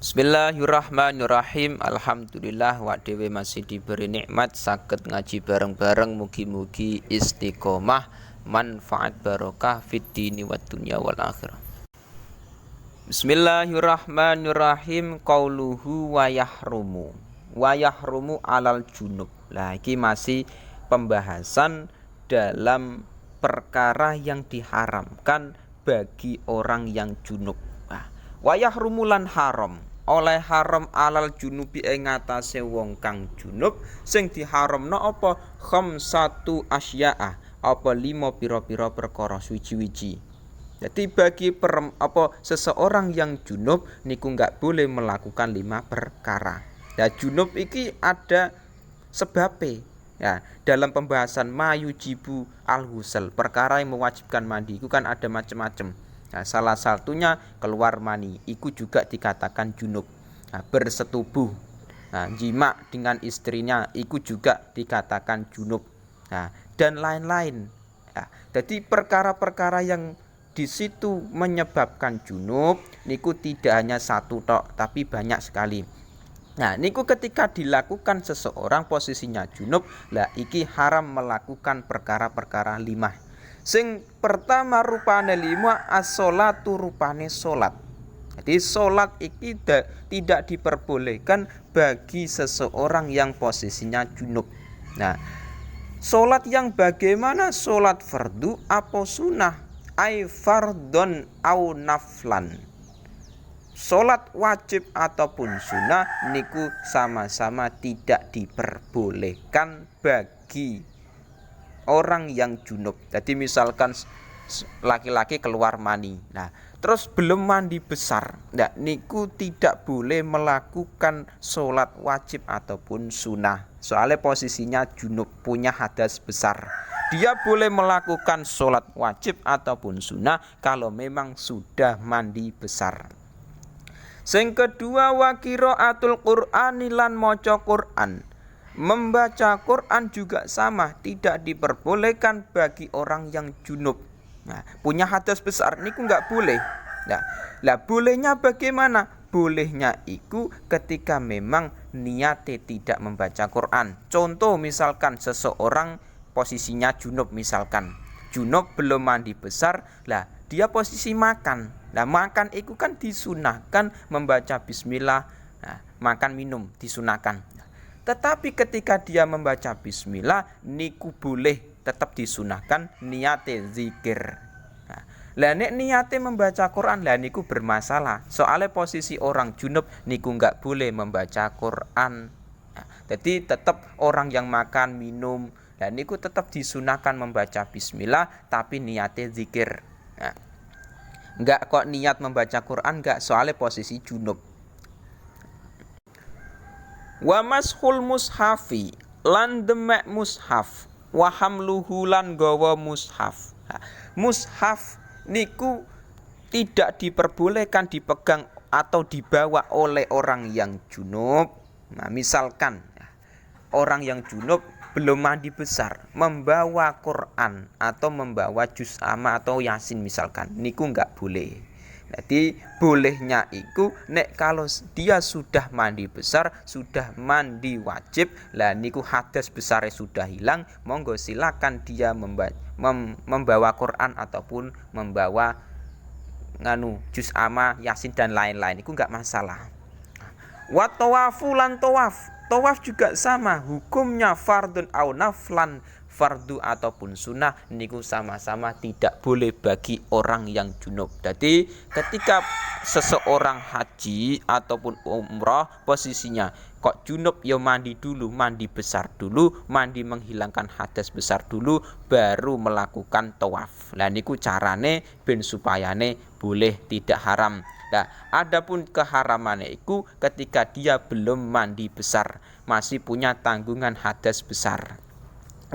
Bismillahirrahmanirrahim. Alhamdulillah wa dewe masih diberi nikmat saged ngaji bareng-bareng, mugi-mugi istiqomah manfaat barokah fid dini wad dunya wal akhirah. Bismillahirrahmanirrahim. Qauluhu wa yahrumu. Wa yahrumu alal junub. Lah iki masih pembahasan dalam perkara yang diharamkan bagi orang yang junub. Wa yahrumu lan haram. Oleh haram alal junubi ing ngatasé wong kang junub sing diharamno apa khamsatu asya'a, apa 5 pira-pira perkara suci-wiji. Jadi bagi seseorang yang junub niku enggak boleh melakukan 5 perkara. Ya junub iki ada sebabe. Ya, dalam pembahasan mayujibu al-husl, perkara yang mewajibkan mandi itu kan ada macam-macam. Nah, salah satunya keluar mani, itu juga dikatakan junub. Nah, bersetubuh, jima dengan istrinya, itu juga dikatakan junub. Nah, dan lain-lain. Nah, jadi perkara-perkara yang di situ menyebabkan junub, niku tidak hanya satu tok, tapi banyak sekali. Nah, niku ketika dilakukan seseorang posisinya junub, lah iki haram melakukan perkara-perkara 5. Sing pertama rupane 5 as-sholatu, rupane salat. Jadi salat iki tidak diperbolehkan bagi seseorang yang posisinya junub. Nah, salat yang bagaimana? Salat fardu apa sunnah? Ai fardon au naflan. Salat wajib ataupun sunnah niku sama-sama tidak diperbolehkan bagi orang yang junub. Jadi misalkan laki-laki keluar mani, nah terus belum mandi besar, nah niku tidak boleh melakukan sholat wajib ataupun sunnah. Soalnya posisinya junub, punya hadas besar. Dia boleh melakukan sholat wajib ataupun sunnah kalau memang sudah mandi besar. Sing kedua wa qiraatul Qur'ani lan maca Qur'an. Membaca Quran juga sama, tidak diperbolehkan bagi orang yang junub. Nah, punya hadas besar niku enggak boleh. Nah, lah bolehnya bagaimana? Bolehnya itu ketika memang niate tidak membaca Quran. Contoh misalkan seseorang posisinya junub, misalkan junub belum mandi besar, lah dia posisi makan. Nah, makan itu kan disunahkan membaca bismillah. Nah, makan minum disunahkan. Tetapi ketika dia membaca bismillah niku boleh tetap disunahkan niate zikir. Lah nek niate membaca Quran lah niku bermasalah. Soalnya posisi orang junub niku enggak boleh membaca Quran. Jadi tetap orang yang makan minum dan niku tetap disunahkan membaca bismillah tapi niate zikir. Enggak kok niat membaca Quran enggak, soalnya posisi junub. Wa mashul mushafi lan demek mushaf, wa hamluhu lan gawa mushaf. Mushaf niku tidak diperbolehkan dipegang atau dibawa oleh orang yang junub. Nah, misalkan orang yang junub belum mandi besar membawa Quran atau membawa juz amma atau yasin misalkan, niku enggak boleh. Jadi bolehnya itu nek kalau dia sudah mandi besar, sudah mandi wajib, lah niku hadas besarnya sudah hilang, monggo silakan dia membawa Quran ataupun membawa juz amma, yasin dan lain-lain, itu enggak masalah. Wa tawafu lan tawaf. Tawaf juga sama, hukumnya fardun au naflan, fardu ataupun sunnah niku sama-sama tidak boleh bagi orang yang junub. Jadi ketika seseorang haji ataupun umrah posisinya kok junub ya mandi dulu, mandi besar dulu, mandi menghilangkan hadas besar dulu baru melakukan tawaf. Lah niku carane ben supayane boleh tidak haram. Nah, adapun keharamannya itu ketika dia belum mandi besar, masih punya tanggungan hadas besar.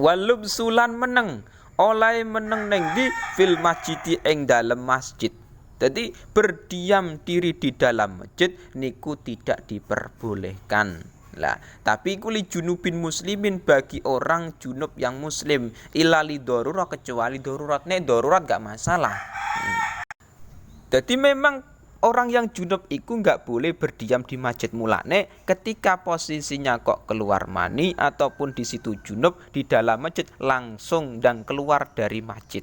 Walub sulan meneng, oleh meneng neng di fil masjidi ing dalam masjid. Jadi berdiam diri di dalam masjid niku tidak diperbolehkan. Lah, tapi kuli junubin muslimin bagi orang junub yang muslim ilali darurat, kecuali darurat. Nek darurat gak masalah. Jadi memang orang yang junub iku nggak boleh berdiam di masjid. Mulane ketika posisinya kok keluar mani ataupun di situ junub di dalam masjid, langsung dan keluar dari masjid.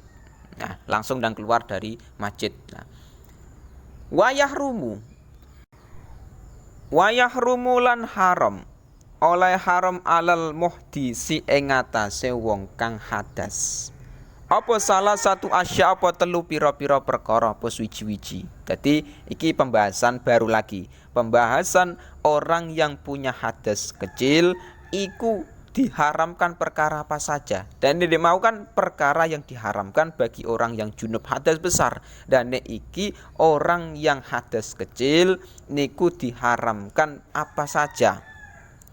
Nah, langsung dan keluar dari masjid. Nah, wayahrumu lan haram oleh haram alal muhdisi ing atase wong kang hadas. Apa salah satu asya apa telu pira-pira perkara apa suwiji-wiji. Jadi iki pembahasan baru lagi. Pembahasan orang yang punya hadas kecil iku diharamkan perkara apa saja. Dan ini mau kan perkara yang diharamkan bagi orang yang junub hadas besar. Dan iki orang yang hadas kecil niku diharamkan apa saja.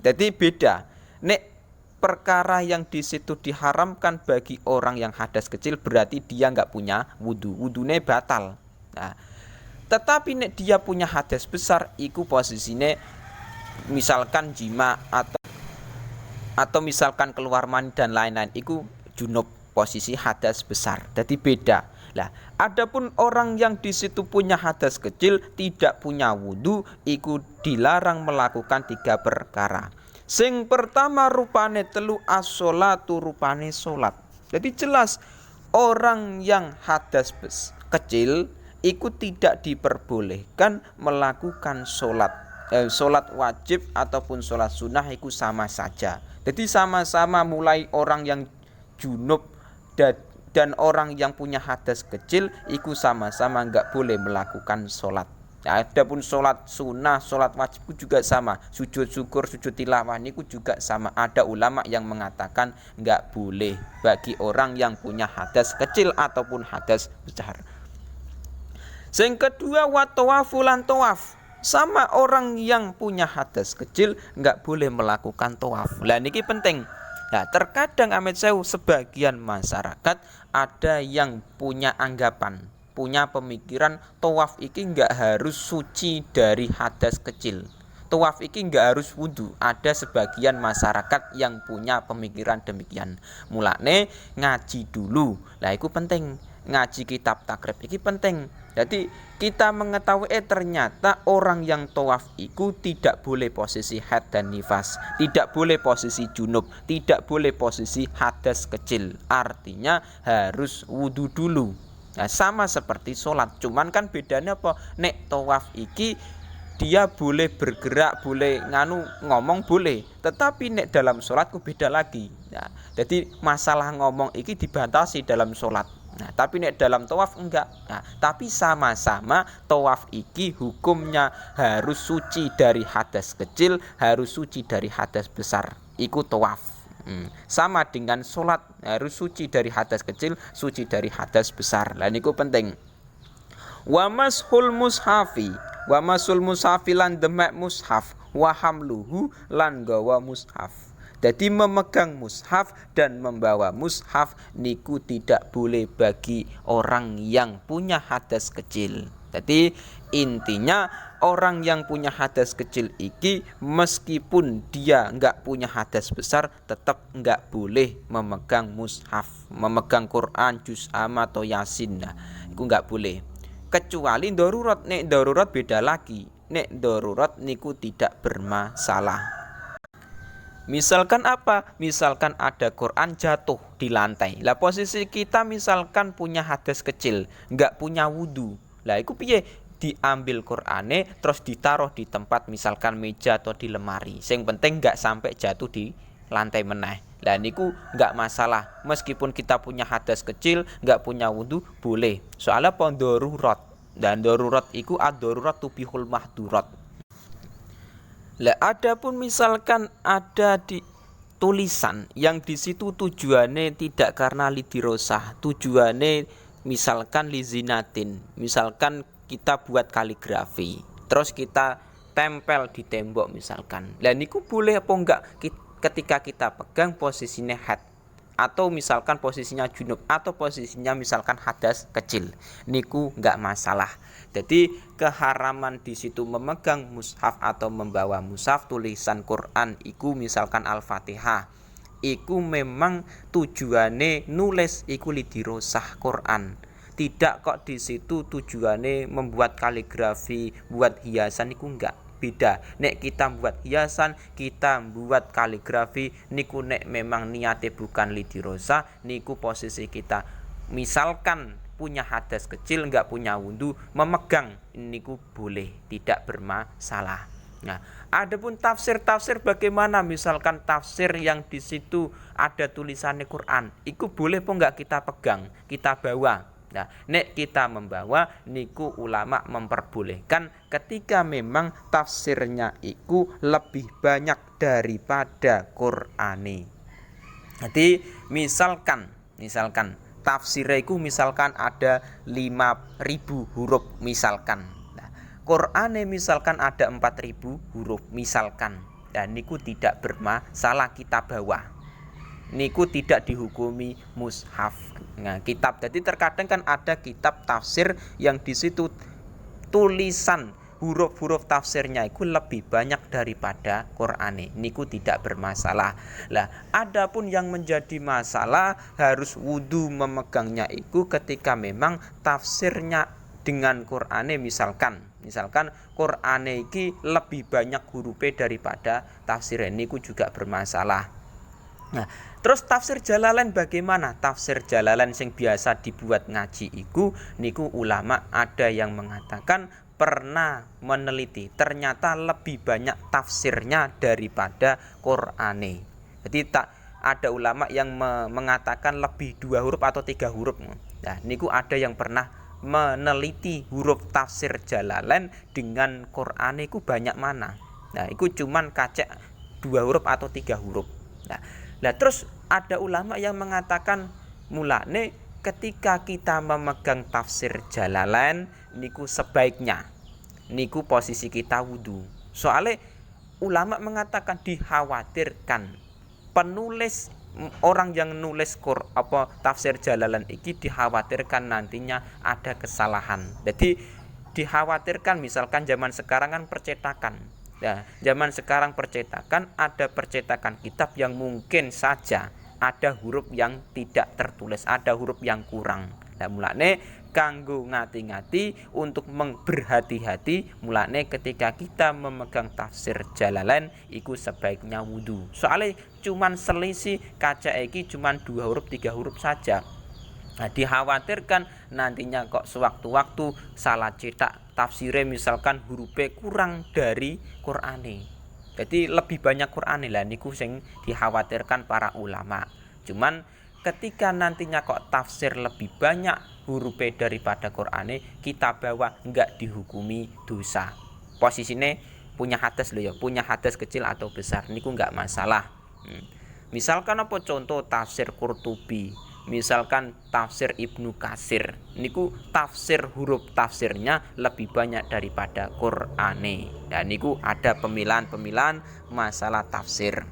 Jadi beda. Nek perkara yang di situ diharamkan bagi orang yang hadas kecil berarti dia nggak punya wudu, wudune batal. Nah, tetapi nek dia punya hadas besar, iku posisinya misalkan jima atau misalkan keluar mani dan lain-lain, iku junub, posisi hadas besar. Jadi beda. Lah, adapun orang yang di situ punya hadas kecil tidak punya wudu, iku dilarang melakukan 3 perkara. Sing pertama rupane telu as-sholatu rupane sholat. Jadi jelas orang yang hadas kecil ikut tidak diperbolehkan melakukan sholat. Sholat wajib ataupun sholat sunnah itu sama saja. Jadi sama-sama mulai orang yang junub dan orang yang punya hadas kecil itu sama-sama nggak boleh melakukan sholat. Ya, adapun sholat sunnah, sholat wajib juga sama. Sujud syukur, sujud tilawah itu juga sama. Ada ulama yang mengatakan nggak boleh bagi orang yang punya hadas kecil ataupun hadas besar. Yang kedua wa tawafu lan tawaf. Sama orang yang punya hadas kecil nggak boleh melakukan tawaf. Lah niki penting. Nah, terkadang Amit Sewu sebagian masyarakat ada yang punya anggapan, punya pemikiran tawaf iki nggak harus suci dari hadas kecil. Tawaf iki nggak harus wudu. Ada sebagian masyarakat yang punya pemikiran demikian. Mulane ngaji dulu. Lah itu penting. Ngaji kitab takrib iki penting. Jadi kita mengetahui ternyata orang yang tawaf itu tidak boleh posisi haid dan nifas, tidak boleh posisi junub, tidak boleh posisi hadas kecil. Artinya harus wudu dulu. Nah, sama seperti sholat, cuman kan bedanya apa? Nek tawaf iki dia boleh bergerak, boleh ngomong boleh, tetapi nek dalam sholatku beda lagi. Nah, jadi masalah ngomong iki dibatasi dalam sholat. Nah, tapi nek dalam tawaf enggak. Nah, tapi sama-sama tawaf iki hukumnya harus suci dari hadas kecil, harus suci dari hadas besar. Iku tawaf. Sama dengan sholat, harus suci dari hadas kecil, suci dari hadas besar. Lah niku penting. Wa mashul mushafi, wa masul mushafi lan demek mushaf, wa hamluhu lan gawa mushaf. Jadi memegang mushaf dan membawa mushaf niku tidak boleh bagi orang yang punya hadas kecil. Jadi intinya orang yang punya hadas kecil iki meskipun dia enggak punya hadas besar tetap enggak boleh memegang mushaf, memegang Quran, juz amma atau yasin. Nah, itu enggak boleh. Kecuali darurat. Nek darurat beda lagi. Nek darurat niku tidak bermasalah. Misalkan apa? Misalkan ada Quran jatuh di lantai. Lah posisi kita misalkan punya hadas kecil, enggak punya wudu. Lah iku piye? Diambil Qur'ane terus ditaruh di tempat misalkan meja atau di lemari. Sing penting enggak sampai jatuh di lantai meneh. Lah niku enggak masalah. Meskipun kita punya hadas kecil, enggak punya wudu, boleh. Soalnya darurat. Dan darurat iku ad-darurat tubihul mahdurat. Lah adapun misalkan ada di tulisan yang di situ tujuannya tidak karena lidirosah, tujuannya misalkan lizinatin, misalkan kita buat kaligrafi, terus kita tempel di tembok misalkan. Lah niku boleh apa enggak ketika kita pegang posisinya haid atau misalkan posisinya junub atau posisinya misalkan hadas kecil, niku enggak masalah. Jadi keharaman di situ memegang mushaf atau membawa mushaf tulisan Quran iku misalkan Al-Fatihah. Iku memang tujuane nulis iku lidirosah Quran. Tidak kok di situ tujuannya membuat kaligrafi, buat hiasan niku enggak. Beda. Nek kita buat hiasan, kita buat kaligrafi niku nek memang niate bukan lidirosa, niku posisi kita misalkan punya hadas kecil, enggak punya wudu, memegang niku boleh, tidak bermasalah. Nah, adapun tafsir bagaimana? Misalkan tafsir yang di situ ada tulisannya Quran, iku boleh po enggak kita pegang, kita bawa. Nah, nek kita membawa niku ulama memperbolehkan ketika memang tafsirnya iku lebih banyak daripada Qur'ane. Jadi misalkan tafsirnya iku misalkan ada 5.000 huruf misalkan. Nah, Qur'ane misalkan ada 4.000 huruf misalkan. Dan niku tidak bermasalah kita bawa. Niku tidak dihukumi mushaf. Nah, kitab. Jadi terkadang kan ada kitab tafsir yang di situ tulisan huruf-huruf tafsirnya itu lebih banyak daripada Qur'ane. Niku tidak bermasalah. Lah, adapun yang menjadi masalah harus wudu memegangnya itu ketika memang tafsirnya dengan Qur'ane misalkan Qur'ane iki lebih banyak hurufnya daripada tafsirnya. Niku juga bermasalah. Nah, terus tafsir Jalalain bagaimana? Tafsir Jalalain yang biasa dibuat ngaji iku niku ulama ada yang mengatakan pernah meneliti ternyata lebih banyak tafsirnya daripada Qur'ane. Jadi tak ada ulama yang mengatakan lebih 2 huruf atau 3 huruf. Nah, niku ada yang pernah meneliti huruf tafsir Jalalain dengan Qur'ane iku banyak mana. Nah, iku cuman kacek 2 huruf atau 3 huruf. Nah, terus ada ulama yang mengatakan mulane ketika kita memegang tafsir Jalalain niku sebaiknya niku posisi kita wudu. Soalnya ulama mengatakan dikhawatirkan penulis orang yang nulis tafsir Jalalain iki dikhawatirkan nantinya ada kesalahan. Jadi dikhawatirkan misalkan zaman sekarang kan percetakan. Nah, zaman sekarang percetakan ada percetakan kitab yang mungkin saja ada huruf yang tidak tertulis, ada huruf yang kurang. Nah, mulane kanggo ngati-ngati untuk berhati-hati mulane ketika kita memegang tafsir Jalalain iku sebaiknya wudu. Soalnya cuman selisih kaca iki cuman 2 huruf 3 huruf saja. Nah, dikhawatirkan nantinya kok sewaktu-waktu salah cetak tafsirnya misalkan hurufnya kurang dari Qur'ane. Jadi lebih banyak Qur'ane lah niku sing dikhawatirkan para ulama. Cuman ketika nantinya kok tafsir lebih banyak hurufnya daripada Qur'ane, kita bawa enggak dihukumi dosa. Posisinya punya hadas loh ya, punya hadas kecil atau besar niku enggak masalah. Misalkan apa contoh tafsir Qurtubi, misalkan tafsir Ibnu Katsir, niku tafsir huruf tafsirnya lebih banyak daripada Qur'ane. Dan niku ada pemilihan masalah tafsir.